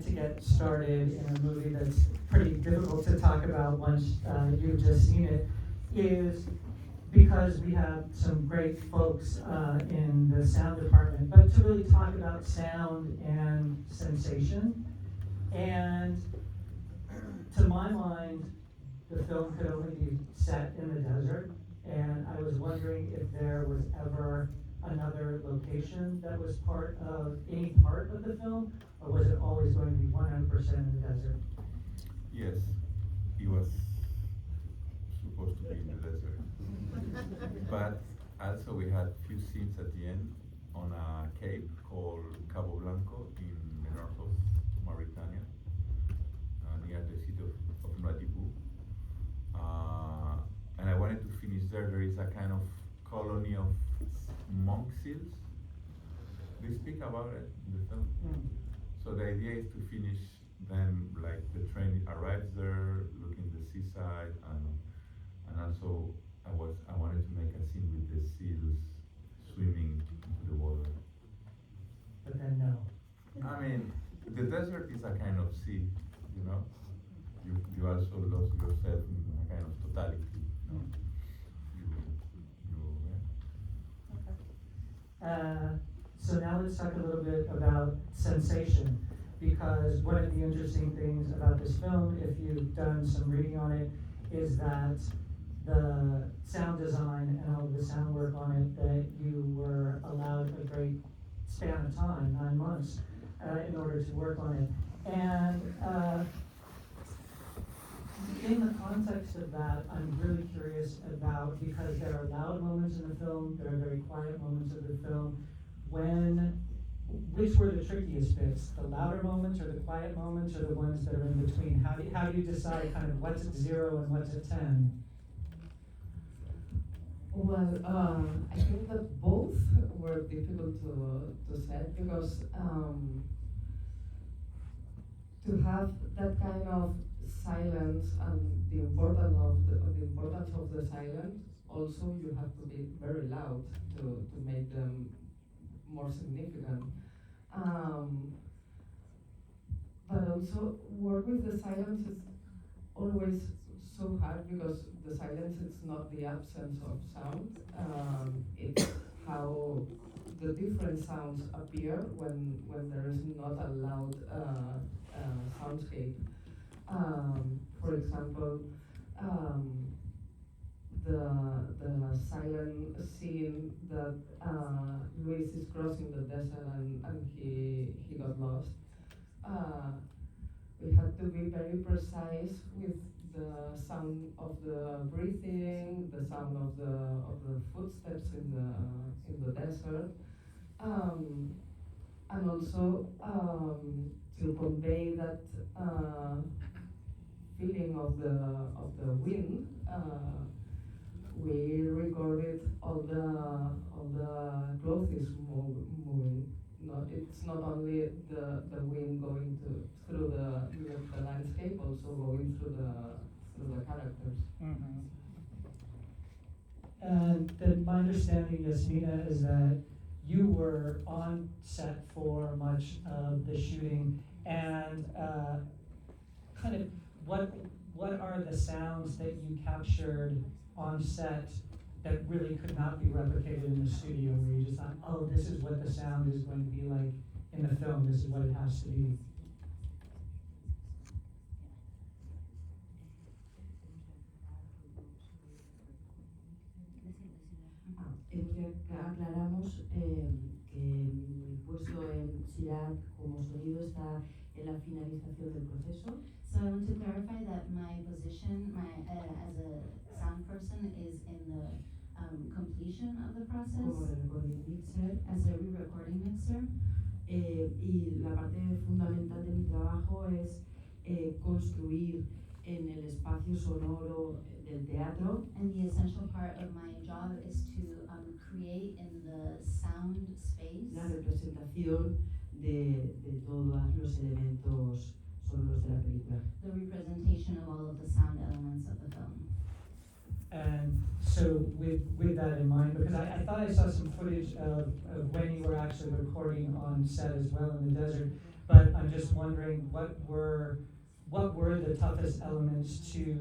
to get started in a movie that's pretty difficult to talk about once you've just seen it is because we have some great folks in the sound department, but to really talk about sound and sensation. And to my mind, the film could only be set in the desert, and I was wondering if there was ever another location that was part of any part of the film, or was it always going to be 100% in the desert? Yes, he was supposed to be in the desert. But also we had few scenes at the end on a cape called Cabo Blanco in the north of Mauritania, near the city of Nouadhibou. And I wanted to finish there. There is a kind of colony of monk seals. They speak about it in the film. So the idea is to finish them, like the train arrives there, looking the seaside, and also I wanted to make a scene with the seals swimming into the water. But then no. I mean, the desert is a kind of sea, you know. You also lost yourself in a kind of totality. You know? So now let's talk a little bit about sensation, because one of the interesting things about this film, if you've done some reading on it, is that the sound design and all of the sound work on it, that you were allowed a great span of time, 9 months, in order to work on it. And in the context of that, I'm really curious about, because there are loud moments in the film, there are very quiet moments of the film, which were the trickiest bits? The louder moments or the quiet moments, or the ones that are in between? How do you decide kind of what's at 0 and what's at 10? Well, I think that both were difficult to set, because to have that kind of silence and the importance of the silence, also you have to be very loud to make them more significant. But also work with the silence is always so hard, because the silence is not the absence of sound, it's how the different sounds appear when there is not a loud soundscape. For example, the silent scene that Luis is crossing the desert and he got lost. We had to be very precise with the sound of the breathing, the sound of the footsteps in the desert, and also to convey that feeling of the wind. We recorded all the clothes moving. It's not only the wind going through the landscape, also going through the characters. Mm-hmm. And then my understanding, Yasmina, is that you were on set for much of the shooting, and kind of what are the sounds that you captured on set that really could not be replicated in the studio, where you just thought, oh, this is what the sound is going to be like in the film, this is what it has to be? Aclaramos que mi puesto en Sirāt como sonido está en la finalización del proceso. So I want to clarify that my position, as a sound person, is in the completion of the process. Como recording mixer. As a re-recording mixer. Y la parte fundamental de mi trabajo es construir en el espacio sonoro del teatro. And the essential part of my job is to create in the sound space la representación de todos los elementos sonoros de la película. the representation of all of the sound elements of the film. And so with that in mind, because I thought I saw some footage of when you were actually recording on set as well in the desert, but I'm just wondering what were the toughest elements to